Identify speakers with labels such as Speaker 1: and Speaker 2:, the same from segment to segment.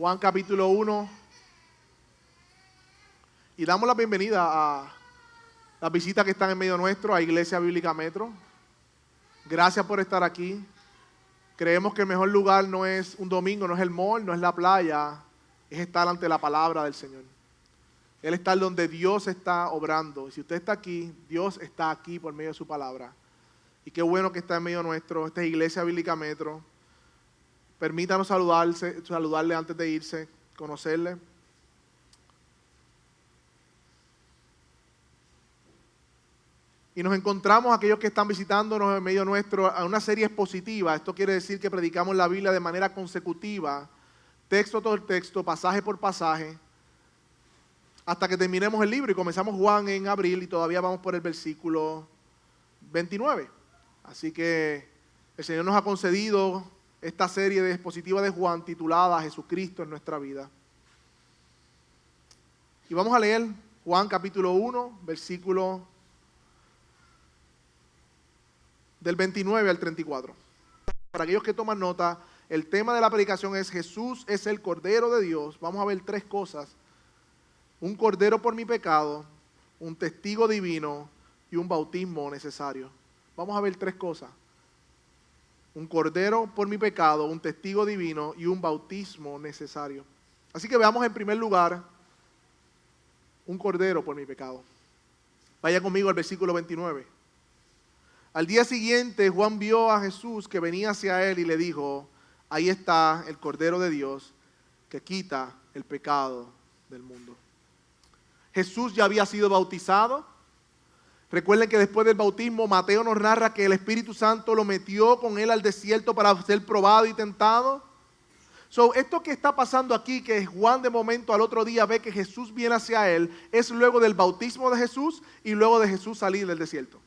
Speaker 1: Juan capítulo 1. Y damos la bienvenida a las visitas que están en medio nuestro, a Iglesia Bíblica Metro. Gracias por estar aquí. Creemos que el mejor lugar no es un domingo, no es el mall, no es la playa, es estar ante la palabra del Señor. Él está donde Dios está obrando. Y si usted está aquí, Dios está aquí por medio de su palabra. Y qué bueno que está en medio nuestro. Esta es Iglesia Bíblica Metro. Permítanos saludarle antes de irse, conocerle. Y nos encontramos, aquellos que están visitándonos en medio nuestro, a una serie expositiva. Esto quiere decir que predicamos la Biblia de manera consecutiva, texto por texto, pasaje por pasaje, hasta que terminemos el libro. Y comenzamos Juan en abril y todavía vamos por el versículo 29. Así que el Señor nos ha concedido esta serie de expositiva de Juan titulada Jesucristo en nuestra vida. Y vamos a leer Juan capítulo 1, versículo del 29 al 34. Para aquellos que toman nota, el tema de la predicación es Jesús es el Cordero de Dios. Vamos a ver tres cosas: un cordero por mi pecado, un testigo divino y un bautismo necesario. Vamos a ver tres cosas: un cordero por mi pecado, un testigo divino y un bautismo necesario. Así que veamos en primer lugar un cordero por mi pecado. Vaya conmigo al versículo 29. Al día siguiente, Juan vio a Jesús que venía hacia él y le dijo: ahí está el Cordero de Dios que quita el pecado del mundo. Jesús ya había sido bautizado. Recuerden que después del bautismo, Mateo nos narra que el Espíritu Santo lo metió con él al desierto para ser probado y tentado. Esto que está pasando aquí, que Juan de momento al otro día ve que Jesús viene hacia él, es luego del bautismo de Jesús y luego de Jesús salir del desierto.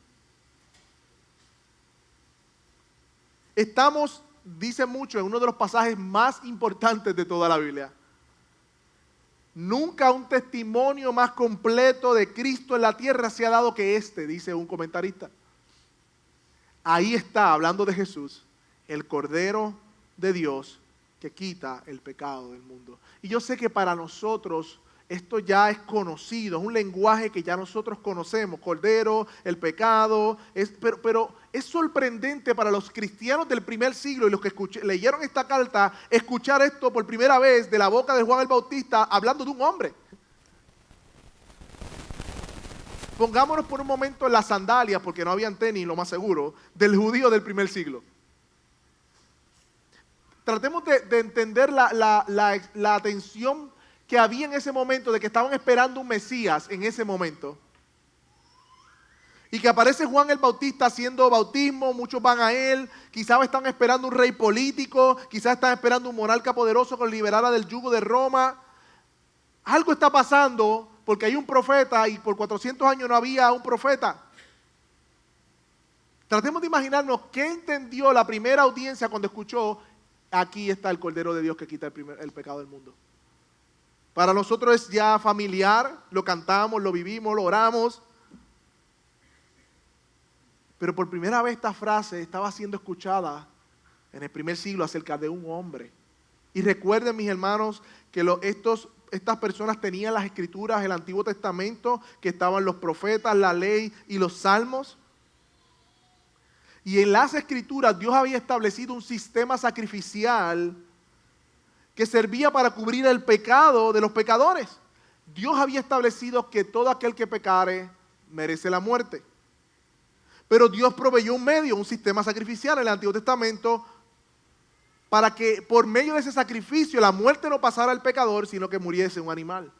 Speaker 1: Estamos, dice mucho, en uno de los pasajes más importantes de toda la Biblia. Nunca un testimonio más completo de Cristo en la tierra se ha dado que este, dice un comentarista. Ahí está, hablando de Jesús, el Cordero de Dios que quita el pecado del mundo. Y yo sé que para nosotros esto ya es conocido, es un lenguaje que ya nosotros conocemos, Cordero, el pecado, pero es sorprendente para los cristianos del primer siglo y los que leyeron esta carta, escuchar esto por primera vez de la boca de Juan el Bautista hablando de un hombre. Pongámonos por un momento en las sandalias, porque no habían tenis, lo más seguro, del judío del primer siglo. Tratemos de entender la atención que había en ese momento, de que estaban esperando un Mesías en ese momento. Y que aparece Juan el Bautista haciendo bautismo, muchos van a él, quizás están esperando un rey político, quizás están esperando un monarca poderoso que los liberara del yugo de Roma. Algo está pasando porque hay un profeta y por 400 años no había un profeta. Tratemos de imaginarnos qué entendió la primera audiencia cuando escuchó: aquí está el Cordero de Dios que quita el pecado del mundo. Para nosotros es ya familiar, lo cantamos, lo vivimos, lo oramos. Pero por primera vez esta frase estaba siendo escuchada en el primer siglo acerca de un hombre. Y recuerden, mis hermanos, que estas personas tenían las escrituras, el Antiguo Testamento, que estaban los profetas, la ley y los salmos. Y en las escrituras Dios había establecido un sistema sacrificial que servía para cubrir el pecado de los pecadores. Dios había establecido que todo aquel que pecare merece la muerte. Pero Dios proveyó un medio, un sistema sacrificial en el Antiguo Testamento para que por medio de ese sacrificio la muerte no pasara al pecador, sino que muriese un animal.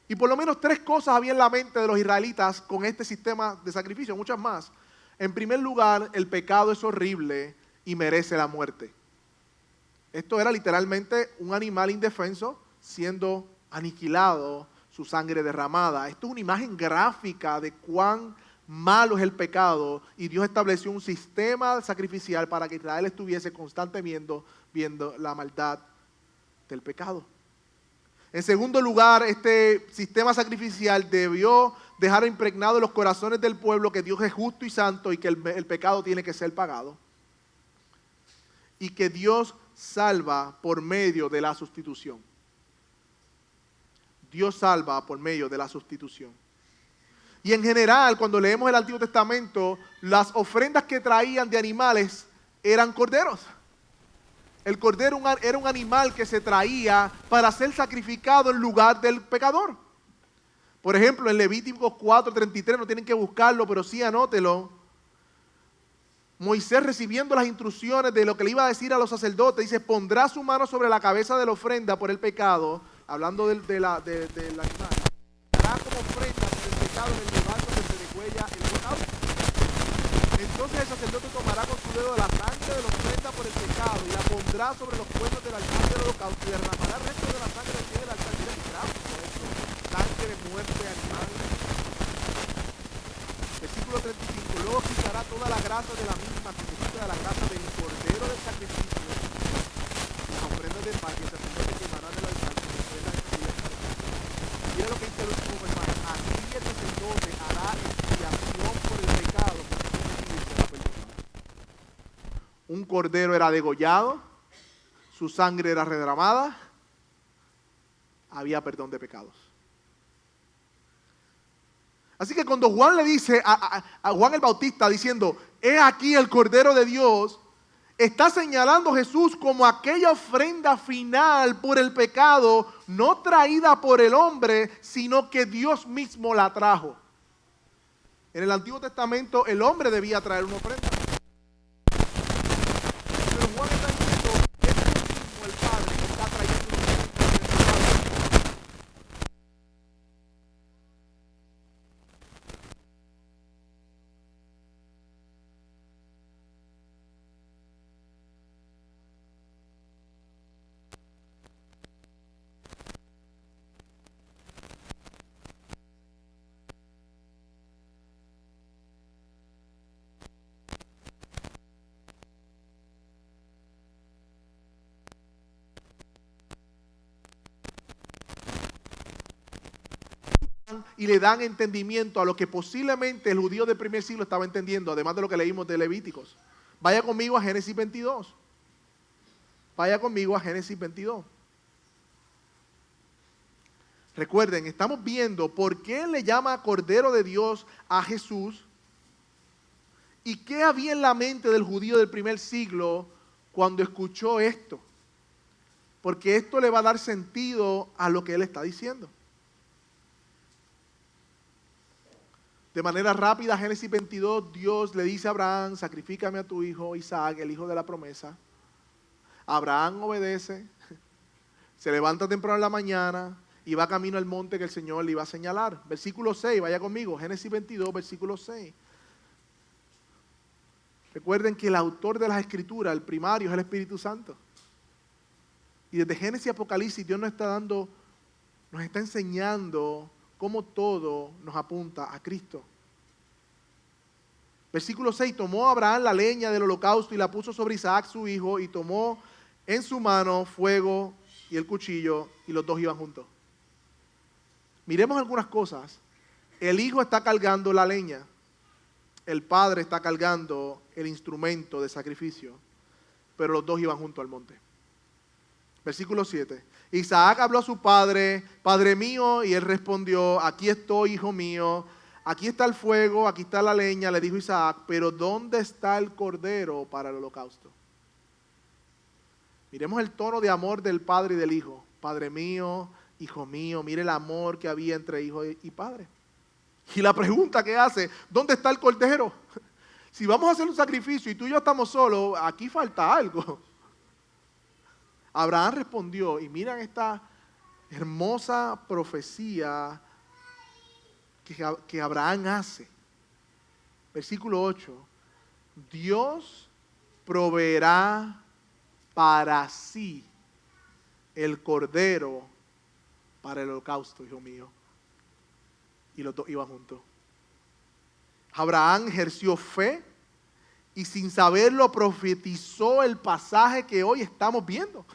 Speaker 1: Y por lo menos tres cosas había en la mente de los israelitas con este sistema de sacrificio, muchas más. En primer lugar, el pecado es horrible y merece la muerte. Esto era literalmente un animal indefenso siendo aniquilado, su sangre derramada. Esto es una imagen gráfica de cuán malo es el pecado, y Dios estableció un sistema sacrificial para que Israel estuviese constantemente viendo la maldad del pecado. En segundo lugar, este sistema sacrificial debió dejar impregnado en los corazones del pueblo que Dios es justo y santo y que el pecado tiene que ser pagado. Y que Dios salva por medio de la sustitución. Dios salva por medio de la sustitución. Y en general, cuando leemos el Antiguo Testamento, las ofrendas que traían de animales eran corderos. El cordero era un animal que se traía para ser sacrificado en lugar del pecador. Por ejemplo, en Levíticos 4:33, no tienen que buscarlo, pero sí anótelo. Moisés, recibiendo las instrucciones de lo que le iba a decir a los sacerdotes, dice: pondrá su mano sobre la cabeza de la ofrenda por el pecado, hablando del animal, hará como ofrenda por el pecado en el lugar donde se degüella el holocausto. Entonces el sacerdote tomará con su dedo la sangre de la ofrenda por el pecado y la pondrá sobre los cuernos del altar del holocausto y derramará el resto de la sangre del pie del altar. Sangre de muerte animal. Versículo 35. Luego quitará toda la grasa de la misma, que se quita de la grasa del cordero del sacrificio, las ofrendas de paz, y el sacerdote quemará del altar con ofrendas expiatorias. Mira lo que dice el último hermano. Así el sacerdote hará expiación por el pecado, un cordero era degollado, su sangre era redramada, había perdón de pecados. Así que cuando Juan le dice a Juan el Bautista diciendo: he aquí el Cordero de Dios, está señalando a Jesús como aquella ofrenda final por el pecado, no traída por el hombre, sino que Dios mismo la trajo. En el Antiguo Testamento el hombre debía traer una ofrenda. Pero Juan está diciendo: es Dios mismo, el Padre, que está trayendo una ofrenda por el pecado. Y le dan entendimiento a lo que posiblemente el judío del primer siglo estaba entendiendo, además de lo que leímos de Levíticos. Vaya conmigo a Génesis 22. Vaya conmigo a Génesis 22. Recuerden, estamos viendo por qué le llama Cordero de Dios a Jesús y qué había en la mente del judío del primer siglo cuando escuchó esto. Porque esto le va a dar sentido a lo que él está diciendo. De manera rápida, Génesis 22, Dios le dice a Abraham: sacrifícame a tu hijo Isaac, el hijo de la promesa. Abraham obedece, se levanta temprano en la mañana y va camino al monte que el Señor le iba a señalar. Versículo 6, vaya conmigo, Génesis 22, versículo 6. Recuerden que el autor de las Escrituras, el primario, es el Espíritu Santo. Y desde Génesis y Apocalipsis Dios nos está enseñando cómo todo nos apunta a Cristo. Versículo 6, tomó Abraham la leña del holocausto y la puso sobre Isaac su hijo, y tomó en su mano fuego y el cuchillo, y los dos iban juntos. Miremos algunas cosas. El hijo está cargando la leña, el padre está cargando el instrumento de sacrificio, pero los dos iban juntos al monte. Versículo 7. Isaac habló a su padre: Padre mío, y él respondió: aquí estoy, hijo mío. Aquí está el fuego, aquí está la leña, le dijo Isaac, pero ¿dónde está el cordero para el holocausto? Miremos el tono de amor del padre y del hijo. Padre mío, hijo mío, mire el amor que había entre hijo y padre. Y la pregunta que hace: ¿dónde está el cordero? Si vamos a hacer un sacrificio y tú y yo estamos solos, aquí falta algo. Abraham respondió, y miren esta hermosa profecía que Abraham hace. Versículo 8. Dios proveerá para sí el cordero para el holocausto, hijo mío. Y los dos iban juntos. Abraham ejerció fe y sin saberlo profetizó el pasaje que hoy estamos viendo.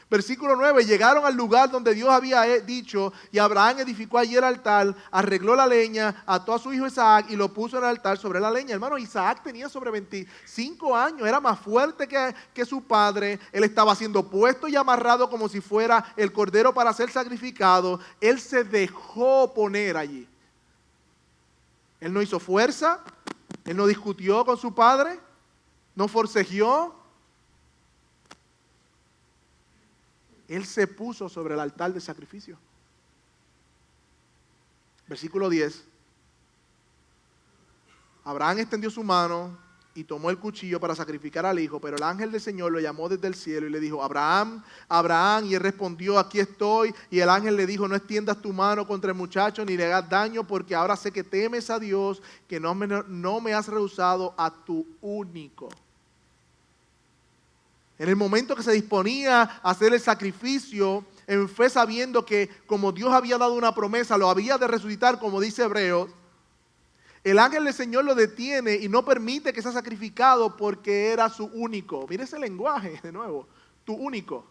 Speaker 1: Versículo 9, llegaron al lugar donde Dios había dicho, y Abraham edificó allí el altar, arregló la leña, ató a su hijo Isaac y lo puso en el altar sobre la leña. Hermano, Isaac tenía sobre 25 años, era más fuerte que su padre, él estaba siendo puesto y amarrado como si fuera el cordero para ser sacrificado. Él se dejó poner allí. Él no hizo fuerza, él no discutió con su padre, no forcejeó. Él se puso sobre el altar de sacrificio. Versículo 10. Abraham extendió su mano y tomó el cuchillo para sacrificar al hijo, pero el ángel del Señor lo llamó desde el cielo y le dijo, Abraham, Abraham, y él respondió, aquí estoy. Y el ángel le dijo, no extiendas tu mano contra el muchacho ni le hagas daño, porque ahora sé que temes a Dios, que no me has rehusado a tu único. En el momento que se disponía a hacer el sacrificio, en fe sabiendo que como Dios había dado una promesa, lo había de resucitar, como dice Hebreos, el ángel del Señor lo detiene y no permite que sea sacrificado porque era su único. Mire ese lenguaje de nuevo, tu único.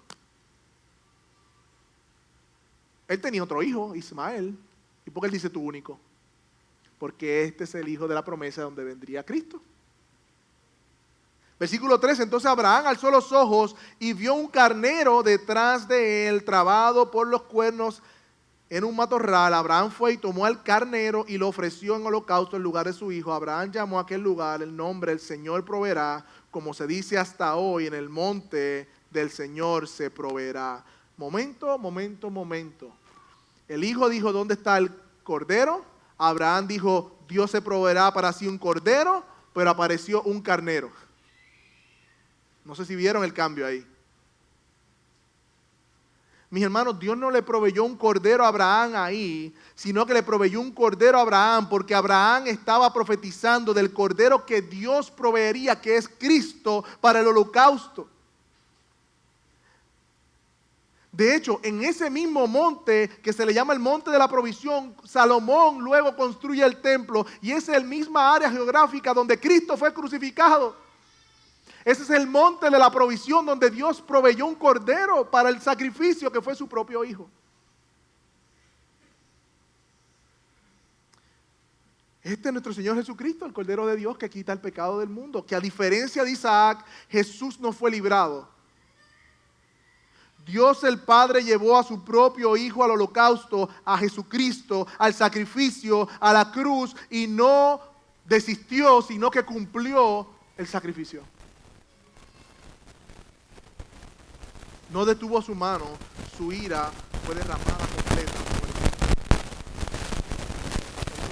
Speaker 1: Él tenía otro hijo, Ismael. ¿Y por qué él dice tu único? Porque este es el hijo de la promesa donde vendría Cristo. Versículo 3, entonces Abraham alzó los ojos y vio un carnero detrás de él, trabado por los cuernos en un matorral. Abraham fue y tomó al carnero y lo ofreció en holocausto en lugar de su hijo. Abraham llamó a aquel lugar el nombre, el Señor proveerá, como se dice hasta hoy, en el monte del Señor se proveerá. Momento. El hijo dijo, ¿dónde está el cordero? Abraham dijo, Dios se proveerá para sí un cordero, pero apareció un carnero. No sé si vieron el cambio ahí. Mis hermanos, Dios no le proveyó un cordero a Abraham ahí, sino que le proveyó un cordero a Abraham, porque Abraham estaba profetizando del cordero que Dios proveería, que es Cristo, para el holocausto. De hecho, en ese mismo monte que se le llama el monte de la provisión, Salomón luego construye el templo, y esa es la misma área geográfica donde Cristo fue crucificado. Ese es el monte de la provisión donde Dios proveyó un cordero para el sacrificio que fue su propio hijo. Este es nuestro Señor Jesucristo, el Cordero de Dios que quita el pecado del mundo. Que a diferencia de Isaac, Jesús no fue librado. Dios el Padre llevó a su propio Hijo al holocausto, a Jesucristo, al sacrificio, a la cruz, y no desistió, sino que cumplió el sacrificio. No detuvo su mano, su ira fue derramada completa sobre el mundo.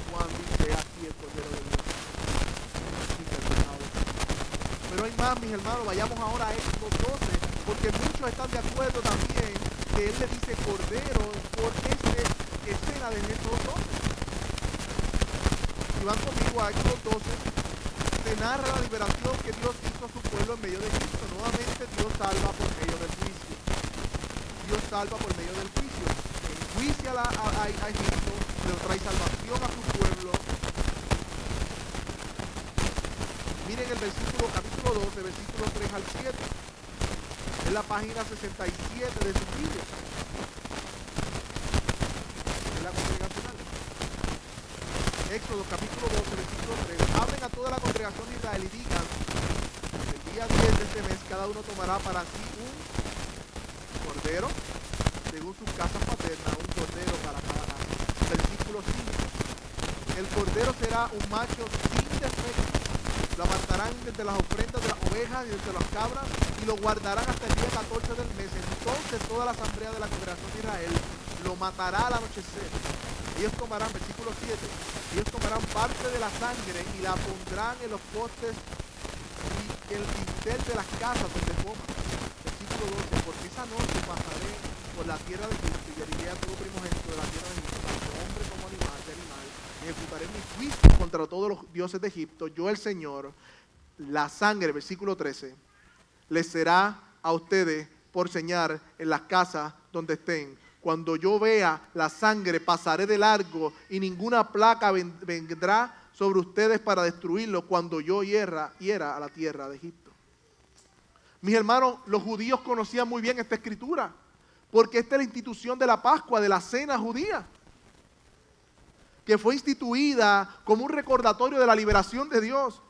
Speaker 1: Juan dice, aquí el Cordero de Dios. Pero hay más, mis hermanos, vayamos ahora a Éxodo 12, porque muchos están de acuerdo también que él le dice Cordero por esta escena de Éxodo 12. Si van conmigo a Éxodo 12, se narra la liberación que Dios hizo a su pueblo en medio de Egipto. Nuevamente Dios salva por medio del juicio. Dios salva por medio del juicio. Enjuicia a Egipto, le trae salvación a su pueblo. Miren el capítulo 12, versículo 3 al 7. Es la página 67 de su Biblia. Es la congregacional. Éxodo capítulo 12, versículo 3. Hablen a toda la congregación de Israel y digan, el día 10 de este mes cada uno tomará para sí un cordero, según sus casas paternas, un cordero para cada año. Versículo 5. El cordero será un macho sin defecto. Lo apartarán desde las ofrendas de las ovejas y desde las cabras y lo guardarán hasta el día 14 del mes. Entonces toda la asamblea de la congregación de Israel lo matará al anochecer. Ellos tomarán, versículo 7, ellos tomarán parte de la sangre y la pondrán en los postes y el dintel de las casas donde coman. Versículo 12, porque esa noche pasaré por la tierra de Egipto y heriré a todo primogénito de la tierra de Egipto, tanto hombre como animal, y ejecutaré mi juicio contra todos los dioses de Egipto. Yo el Señor, la sangre, versículo 13, les será a ustedes por señal en las casas donde estén. Cuando yo vea la sangre, pasaré de largo y ninguna plaga vendrá sobre ustedes para destruirlo cuando yo hiera a la tierra de Egipto. Mis hermanos, los judíos conocían muy bien esta escritura, porque esta es la institución de la Pascua, de la cena judía, que fue instituida como un recordatorio de la liberación de Dios.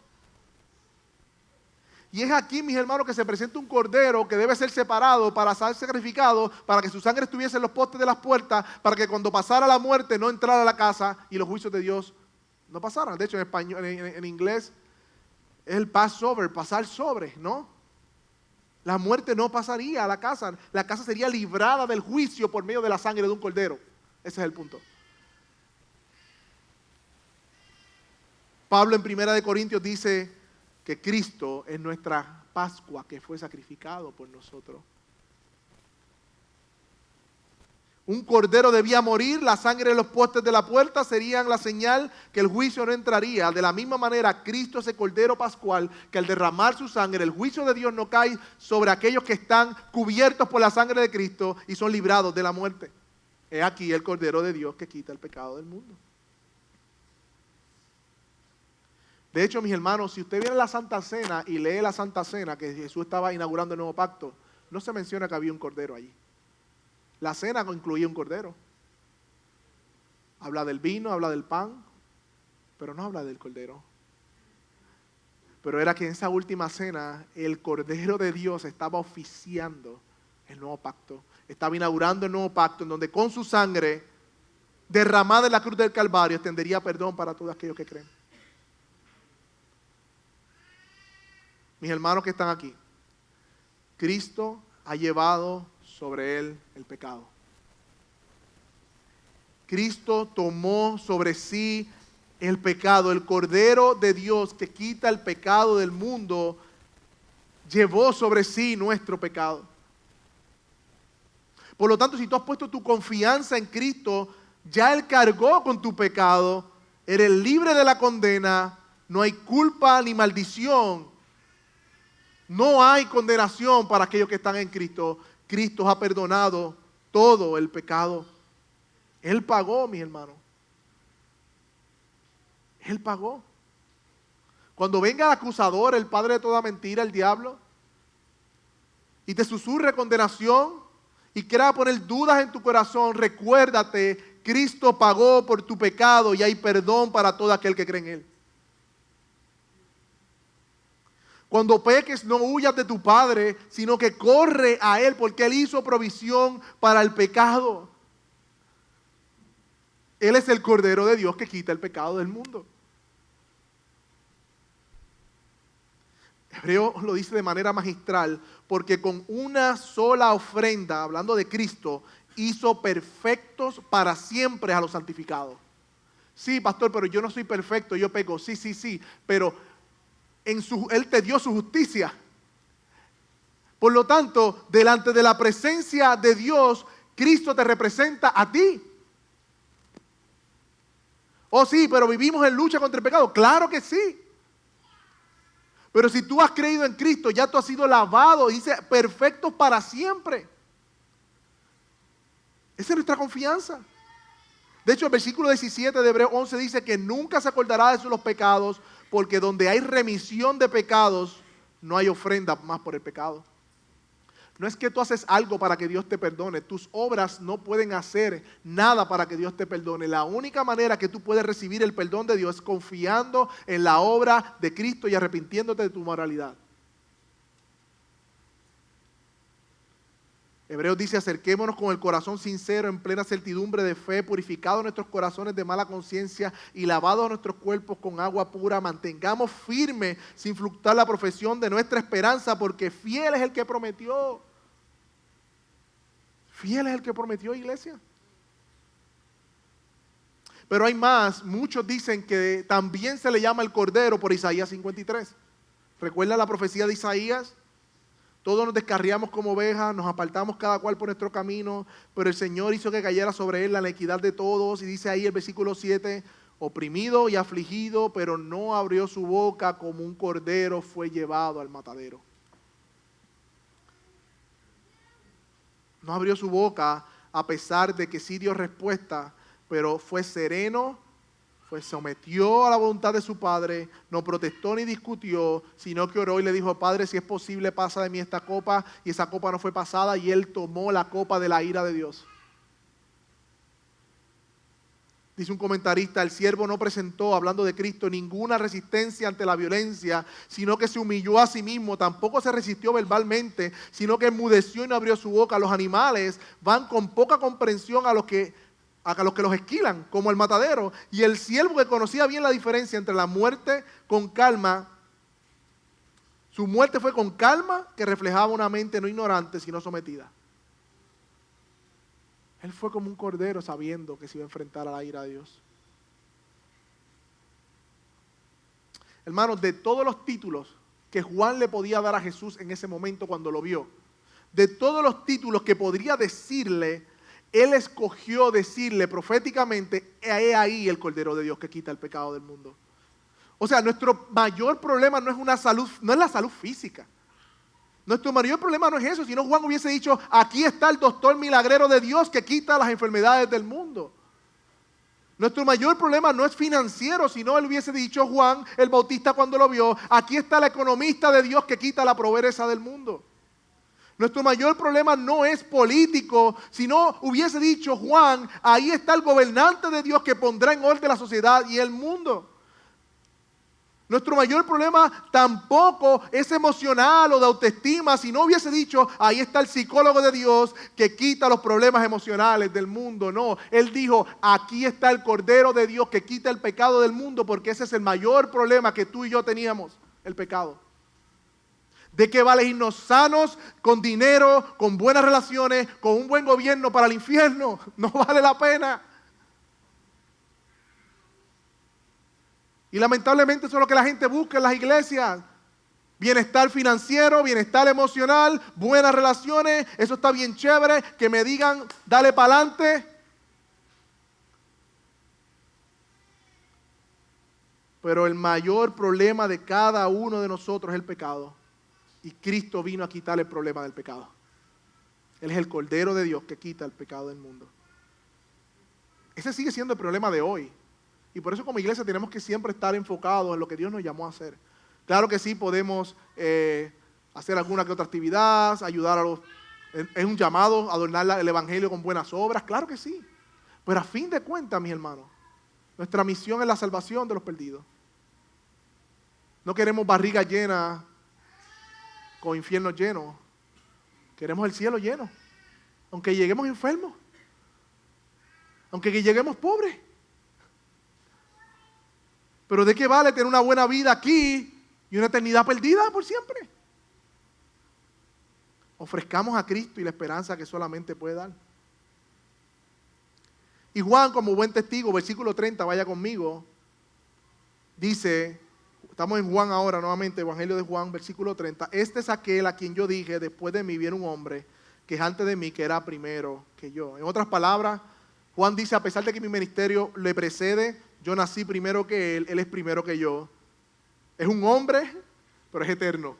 Speaker 1: Y es aquí, mis hermanos, que se presenta un cordero que debe ser separado para ser sacrificado, para que su sangre estuviese en los postes de las puertas, para que cuando pasara la muerte no entrara a la casa y los juicios de Dios no pasaran. De hecho, en español, en inglés, es el Passover, pasar sobre, ¿no? La muerte no pasaría a la casa sería librada del juicio por medio de la sangre de un cordero. Ese es el punto. Pablo en 1 Corintios dice que Cristo es nuestra Pascua que fue sacrificado por nosotros. Un cordero debía morir, la sangre de los postes de la puerta serían la señal que el juicio no entraría. De la misma manera, Cristo es el cordero pascual que al derramar su sangre, el juicio de Dios no cae sobre aquellos que están cubiertos por la sangre de Cristo y son librados de la muerte. Es aquí el cordero de Dios que quita el pecado del mundo. De hecho, mis hermanos, si usted viene a la Santa Cena y lee la Santa Cena, que Jesús estaba inaugurando el nuevo pacto, no se menciona que había un cordero allí. La cena incluía un cordero. Habla del vino, habla del pan, pero no habla del cordero. Pero era que en esa última cena, el cordero de Dios estaba oficiando el nuevo pacto. Estaba inaugurando el nuevo pacto en donde con su sangre derramada en la cruz del Calvario extendería perdón para todos aquellos que creen. Mis hermanos que están aquí, Cristo ha llevado sobre él el pecado. Cristo tomó sobre sí el pecado. El Cordero de Dios que quita el pecado del mundo llevó sobre sí nuestro pecado. Por lo tanto, si tú has puesto tu confianza en Cristo, ya Él cargó con tu pecado, eres libre de la condena, no hay culpa ni maldición. No hay condenación para aquellos que están en Cristo. Cristo ha perdonado todo el pecado. Él pagó, mis hermanos. Él pagó. Cuando venga el acusador, el padre de toda mentira, el diablo, y te susurre condenación y quiera poner dudas en tu corazón, recuérdate, Cristo pagó por tu pecado y hay perdón para todo aquel que cree en Él. Cuando peques, no huyas de tu Padre, sino que corre a Él, porque Él hizo provisión para el pecado. Él es el Cordero de Dios que quita el pecado del mundo. Hebreo lo dice de manera magistral, porque con una sola ofrenda, hablando de Cristo, hizo perfectos para siempre a los santificados. Sí, pastor, pero yo no soy perfecto, yo peco. Sí, pero Él te dio su justicia. Por lo tanto, delante de la presencia de Dios, Cristo te representa a ti. Oh sí, pero vivimos en lucha contra el pecado. Claro que sí. Pero si tú has creído en Cristo, ya tú has sido lavado, dice, perfectos para siempre. Esa es nuestra confianza. De hecho, el versículo 17 de Hebreos 11 dice que nunca se acordará de los pecados, porque donde hay remisión de pecados, no hay ofrenda más por el pecado. No es que tú haces algo para que Dios te perdone. Tus obras no pueden hacer nada para que Dios te perdone. La única manera que tú puedes recibir el perdón de Dios es confiando en la obra de Cristo y arrepintiéndote de tu moralidad. Hebreos dice, acerquémonos con el corazón sincero, en plena certidumbre de fe, purificados nuestros corazones de mala conciencia y lavados nuestros cuerpos con agua pura. Mantengamos firme, sin fluctuar la profesión de nuestra esperanza, porque fiel es el que prometió. Fiel es el que prometió, iglesia. Pero hay más. Muchos dicen que también se le llama el Cordero por Isaías 53. ¿Recuerda la profecía de Isaías? Todos nos descarriamos como ovejas, nos apartamos cada cual por nuestro camino, pero el Señor hizo que cayera sobre él la iniquidad de todos. Y dice ahí el versículo 7, oprimido y afligido, pero no abrió su boca, como un cordero fue llevado al matadero. No abrió su boca a pesar de que sí dio respuesta, pero fue sereno, sometió a la voluntad de su padre, no protestó ni discutió, sino que oró y le dijo: Padre, si es posible, pasa de mí esta copa. Y esa copa no fue pasada, y él tomó la copa de la ira de Dios. Dice un comentarista: el siervo no presentó, hablando de Cristo, ninguna resistencia ante la violencia, sino que se humilló a sí mismo. Tampoco se resistió verbalmente, sino que enmudeció y no abrió su boca. Los animales van con poca comprensión a los que los esquilan, como el matadero. Y el siervo, que conocía bien la diferencia entre la muerte con calma, su muerte fue con calma, que reflejaba una mente no ignorante, sino sometida. Él fue como un cordero sabiendo que se iba a enfrentar a la ira de Dios. Hermanos, de todos los títulos que Juan le podía dar a Jesús en ese momento cuando lo vio, de todos los títulos que podría decirle, él escogió decirle proféticamente: he ahí el Cordero de Dios que quita el pecado del mundo. O sea, nuestro mayor problema no es la salud física. Nuestro mayor problema no es eso, sino Juan hubiese dicho: aquí está el doctor milagrero de Dios que quita las enfermedades del mundo. Nuestro mayor problema no es financiero, sino él hubiese dicho, Juan el Bautista cuando lo vio: aquí está el economista de Dios que quita la pobreza del mundo. Nuestro mayor problema no es político, sino hubiese dicho Juan: ahí está el gobernante de Dios que pondrá en orden la sociedad y el mundo. Nuestro mayor problema tampoco es emocional o de autoestima, si no hubiese dicho: ahí está el psicólogo de Dios que quita los problemas emocionales del mundo. No, él dijo: aquí está el Cordero de Dios que quita el pecado del mundo, porque ese es el mayor problema que tú y yo teníamos, el pecado. ¿De qué vale irnos sanos, con dinero, con buenas relaciones, con un buen gobierno para el infierno? No vale la pena. Y lamentablemente eso es lo que la gente busca en las iglesias. Bienestar financiero, bienestar emocional, buenas relaciones. Eso está bien chévere. Que me digan: dale para adelante. Pero el mayor problema de cada uno de nosotros es el pecado. Y Cristo vino a quitar el problema del pecado. Él es el Cordero de Dios que quita el pecado del mundo. Ese sigue siendo el problema de hoy. Y por eso como iglesia tenemos que siempre estar enfocados en lo que Dios nos llamó a hacer. Claro que sí, podemos hacer alguna que otra actividad, ayudar a los... Es un llamado a adornar el evangelio con buenas obras, claro que sí. Pero a fin de cuentas, mis hermanos, nuestra misión es la salvación de los perdidos. No queremos barriga llena con infiernos llenos. Queremos el cielo lleno. Aunque lleguemos enfermos. Aunque lleguemos pobres. Pero ¿de qué vale tener una buena vida aquí y una eternidad perdida por siempre? Ofrezcamos a Cristo y la esperanza que solamente puede dar. Y Juan, como buen testigo, versículo 30, vaya conmigo, dice, estamos en Juan ahora nuevamente, Evangelio de Juan, versículo 30, este es aquel a quien yo dije: después de mí viene un hombre que es antes de mí, que era primero que yo. En otras palabras, Juan dice: a pesar de que mi ministerio le precede, yo nací primero que él es primero que yo. Es un hombre, pero es eterno.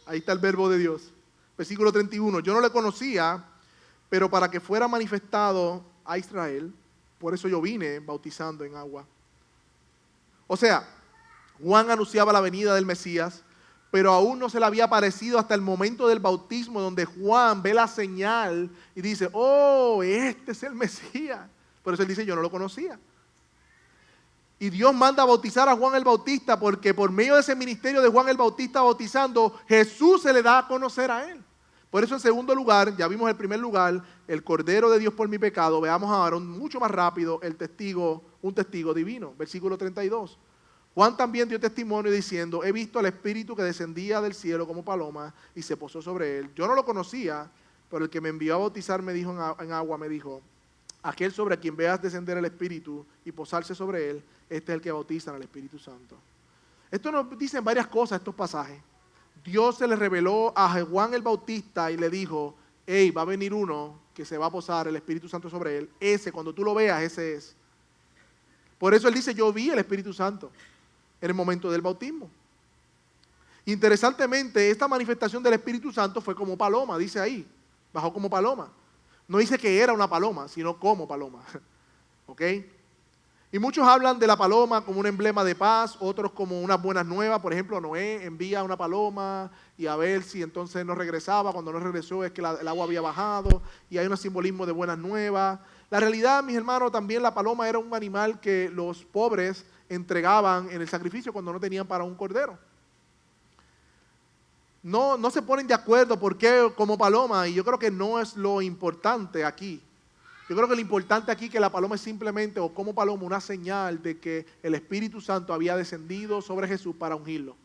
Speaker 1: Ahí está el verbo de Dios. Versículo 31, yo no le conocía, pero para que fuera manifestado a Israel, por eso yo vine bautizando en agua. O sea, Juan anunciaba la venida del Mesías, pero aún no se le había aparecido hasta el momento del bautismo, donde Juan ve la señal y dice: oh, este es el Mesías. Por eso él dice: yo no lo conocía. Y Dios manda a bautizar a Juan el Bautista, porque por medio de ese ministerio de Juan el Bautista bautizando, Jesús se le da a conocer a él. Por eso, en segundo lugar, ya vimos el primer lugar, el Cordero de Dios por mi pecado. Veamos ahora mucho más rápido un testigo divino. Versículo 32. Juan también dio testimonio diciendo: he visto al Espíritu que descendía del cielo como paloma y se posó sobre él. Yo no lo conocía, pero el que me envió a bautizar me dijo en agua, me dijo: aquel sobre quien veas descender el Espíritu y posarse sobre él, este es el que bautiza en el Espíritu Santo. Esto nos dicen varias cosas, estos pasajes. Dios se le reveló a Juan el Bautista y le dijo: hey, va a venir uno que se va a posar el Espíritu Santo sobre él. Ese, cuando tú lo veas, ese es. Por eso él dice: yo vi el Espíritu Santo en el momento del bautismo. Interesantemente, esta manifestación del Espíritu Santo fue como paloma, dice ahí. Bajó como paloma. No dice que era una paloma, sino como paloma. ¿Ok? Y muchos hablan de la paloma como un emblema de paz, otros como unas buenas nuevas. Por ejemplo, Noé envía una paloma y a ver si entonces no regresaba. Cuando no regresó es que el agua había bajado y hay un simbolismo de buenas nuevas. La realidad, mis hermanos, también la paloma era un animal que los pobres entregaban en el sacrificio cuando no tenían para un cordero. No se ponen de acuerdo por qué como paloma, y yo creo que no es lo importante aquí. Yo creo que lo importante aquí es que la paloma es simplemente, o como paloma, una señal de que el Espíritu Santo había descendido sobre Jesús para ungirlo.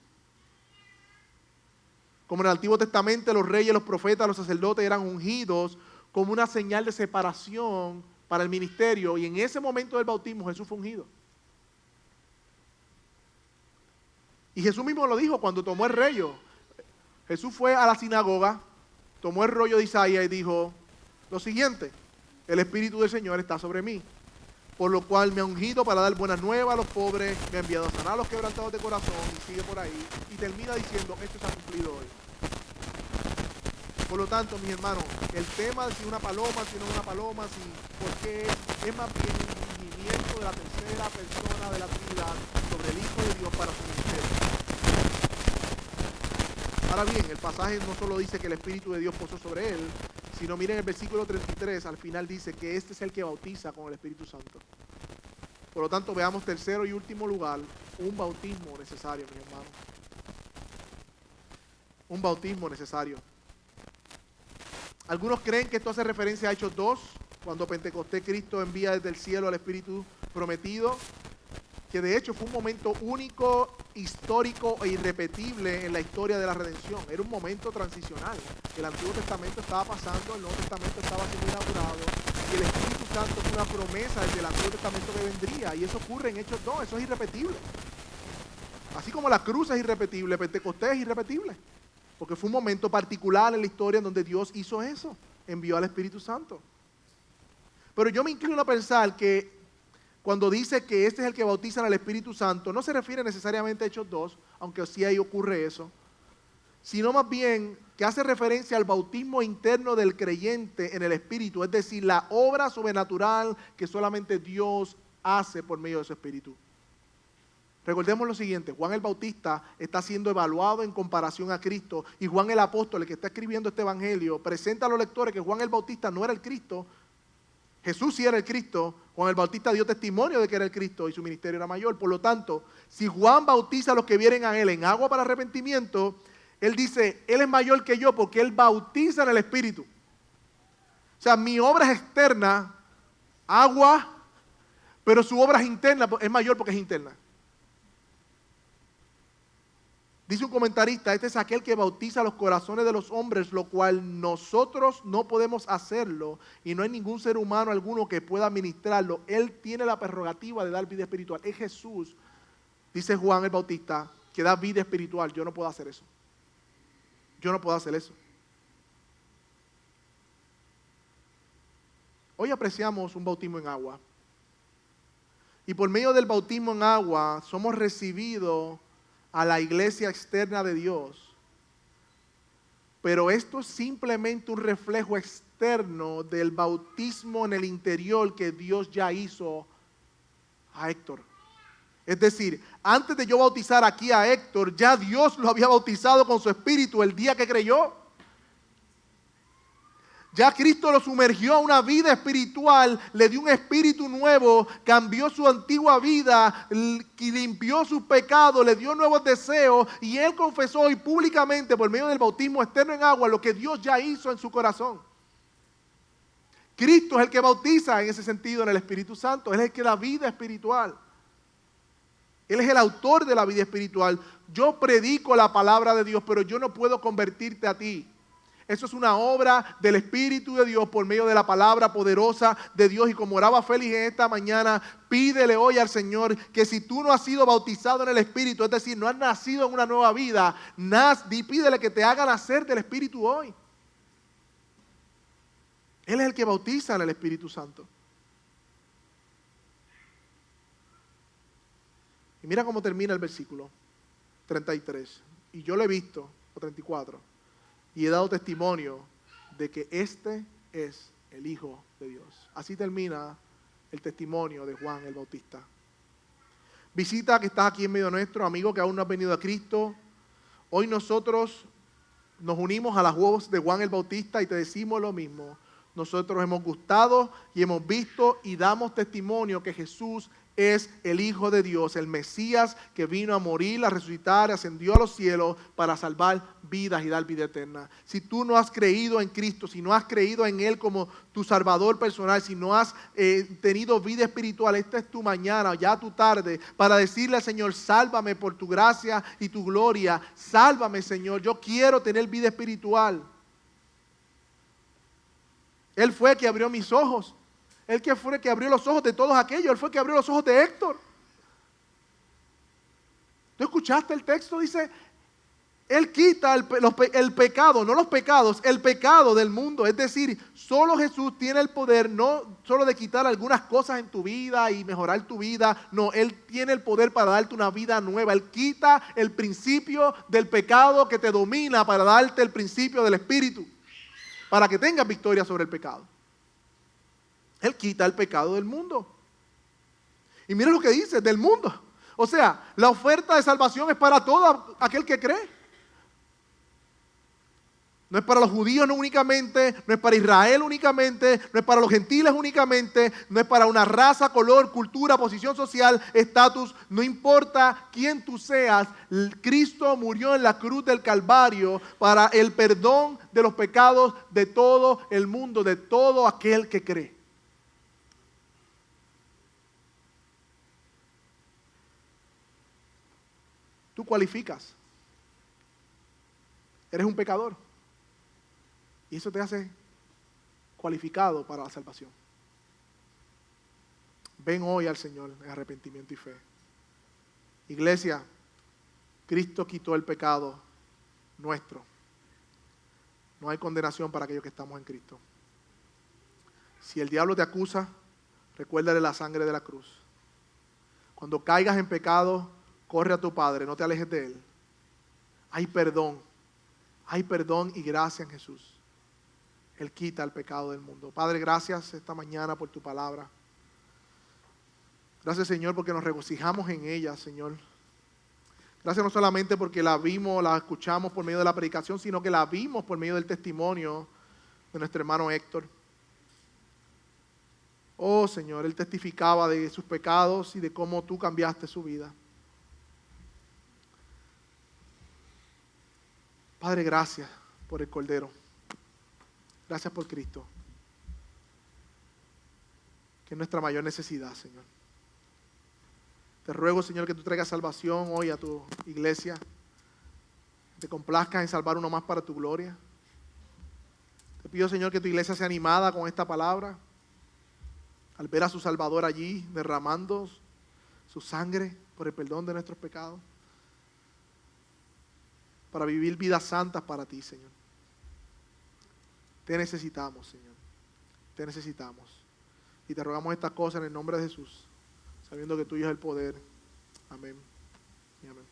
Speaker 1: Como en el Antiguo Testamento los reyes, los profetas, los sacerdotes eran ungidos como una señal de separación para el ministerio, y en ese momento del bautismo Jesús fue ungido. Y Jesús mismo lo dijo cuando tomó el rollo. Jesús fue a la sinagoga, tomó el rollo de Isaías y dijo lo siguiente: el Espíritu del Señor está sobre mí, por lo cual me ha ungido para dar buenas nuevas a los pobres, me ha enviado a sanar a los quebrantados de corazón, y sigue por ahí, y termina diciendo, esto se ha cumplido hoy. Por lo tanto, mis hermanos, el tema de si una paloma, si no es una paloma, si por qué es más bien un ungimiento de la tercera persona de la Trinidad sobre el Hijo de Dios para su ministerio. Ahora bien, el pasaje no solo dice que el Espíritu de Dios posó sobre él, sino miren el versículo 33, al final dice que este es el que bautiza con el Espíritu Santo. Por lo tanto, veamos tercero y último lugar, un bautismo necesario, mis hermanos. Un bautismo necesario. Algunos creen que esto hace referencia a Hechos 2, cuando Pentecostés Cristo envía desde el cielo al Espíritu prometido, que de hecho fue un momento único, histórico e irrepetible en la historia de la redención. Era un momento transicional. El Antiguo Testamento estaba pasando, el Nuevo Testamento estaba siendo inaugurado, y el Espíritu Santo fue una promesa desde el Antiguo Testamento que vendría, y eso ocurre en Hechos 2, eso es irrepetible. Así como la cruz es irrepetible, Pentecostés es irrepetible, porque fue un momento particular en la historia en donde Dios hizo eso, envió al Espíritu Santo. Pero yo me inclino a pensar que cuando dice que este es el que bautiza al Espíritu Santo, no se refiere necesariamente a Hechos 2, aunque sí ahí ocurre eso, sino más bien que hace referencia al bautismo interno del creyente en el Espíritu, es decir, la obra sobrenatural que solamente Dios hace por medio de su Espíritu. Recordemos lo siguiente: Juan el Bautista está siendo evaluado en comparación a Cristo, y Juan el apóstol, el que está escribiendo este evangelio, presenta a los lectores que Juan el Bautista no era el Cristo. Jesús sí era el Cristo. Juan el Bautista dio testimonio de que era el Cristo y su ministerio era mayor. Por lo tanto, si Juan bautiza a los que vienen a él en agua para arrepentimiento, él dice, él es mayor que yo porque él bautiza en el Espíritu. O sea, mi obra es externa, agua, pero su obra es interna, es mayor porque es interna. Dice un comentarista, este es aquel que bautiza los corazones de los hombres, lo cual nosotros no podemos hacerlo, y no hay ningún ser humano alguno que pueda administrarlo. Él tiene la prerrogativa de dar vida espiritual. Es Jesús, dice Juan el Bautista, que da vida espiritual. Yo no puedo hacer eso. Yo no puedo hacer eso. Hoy apreciamos un bautismo en agua. Y por medio del bautismo en agua somos recibidos a la iglesia externa de Dios. Pero esto es simplemente un reflejo externo del bautismo en el interior que Dios ya hizo a Héctor. Es decir, antes de yo bautizar aquí a Héctor, ya Dios lo había bautizado con su Espíritu el día que creyó. Ya Cristo lo sumergió a una vida espiritual, le dio un espíritu nuevo, cambió su antigua vida, limpió sus pecados, le dio nuevos deseos, y él confesó hoy públicamente por medio del bautismo externo en agua lo que Dios ya hizo en su corazón. Cristo es el que bautiza en ese sentido en el Espíritu Santo, Él es el que da vida espiritual. Él es el autor de la vida espiritual. Yo predico la palabra de Dios, pero yo no puedo convertirte a ti. Eso es una obra del Espíritu de Dios por medio de la palabra poderosa de Dios. Y como oraba Félix en esta mañana, pídele hoy al Señor que si tú no has sido bautizado en el Espíritu, es decir, no has nacido en una nueva vida, pídele que te haga nacer del Espíritu hoy. Él es el que bautiza en el Espíritu Santo. Y mira cómo termina el versículo 33. Y yo lo he visto, o 34. Y he dado testimonio de que este es el Hijo de Dios. Así termina el testimonio de Juan el Bautista. visita que estás aquí en medio nuestro, amigo que aún no has venido a Cristo. Hoy nosotros nos unimos a la voz de Juan el Bautista y te decimos lo mismo. Nosotros hemos gustado y hemos visto y damos testimonio que Jesús es el Hijo de Dios, el Mesías que vino a morir, a resucitar, ascendió a los cielos para salvar vidas y dar vida eterna. Si tú no has creído en Cristo, si no has creído en Él como tu Salvador personal, si no has tenido vida espiritual, esta es tu mañana, ya tu tarde, para decirle al Señor, sálvame por tu gracia y tu gloria, sálvame Señor, yo quiero tener vida espiritual. Él fue el que abrió mis ojos. Él que fue el que abrió los ojos de todos aquellos. Él fue el que abrió los ojos de Héctor. ¿Tú escuchaste el texto? Dice, Él quita el pecado, no los pecados, el pecado del mundo. Es decir, solo Jesús tiene el poder no solo de quitar algunas cosas en tu vida y mejorar tu vida. No, Él tiene el poder para darte una vida nueva. Él quita el principio del pecado que te domina para darte el principio del Espíritu, para que tengas victoria sobre el pecado. Él quita el pecado del mundo. Y mira lo que dice, del mundo. O sea, la oferta de salvación es para todo aquel que cree. No es para los judíos no únicamente, no es para Israel únicamente, no es para los gentiles únicamente, no es para una raza, color, cultura, posición social, estatus. No importa quién tú seas, Cristo murió en la cruz del Calvario para el perdón de los pecados de todo el mundo, de todo aquel que cree. Tú cualificas. Eres un pecador. Y eso te hace cualificado para la salvación. Ven hoy al Señor en arrepentimiento y fe. Iglesia, Cristo quitó el pecado nuestro. No hay condenación para aquellos que estamos en Cristo. Si el diablo te acusa, recuérdale la sangre de la cruz. Cuando caigas en pecado, corre a tu Padre, no te alejes de Él. Hay perdón y gracia en Jesús. Él quita el pecado del mundo. Padre, gracias esta mañana por tu palabra. Gracias, Señor, porque nos regocijamos en ella, Señor. Gracias no solamente porque la vimos, la escuchamos por medio de la predicación, sino que la vimos por medio del testimonio de nuestro hermano Héctor. Oh, Señor, él testificaba de sus pecados y de cómo tú cambiaste su vida. Padre, gracias por el Cordero. Gracias por Cristo, que es nuestra mayor necesidad, Señor. Te ruego, Señor, que tú traigas salvación hoy a tu iglesia. Te complazcas en salvar uno más para tu gloria. Te pido, Señor, que tu iglesia sea animada con esta palabra, al ver a su Salvador allí derramando su sangre por el perdón de nuestros pecados, para vivir vidas santas para ti, Señor. Te necesitamos, Señor. Te necesitamos. Y te rogamos estas cosas en el nombre de Jesús, sabiendo que tuyo es el poder. Amén y amén.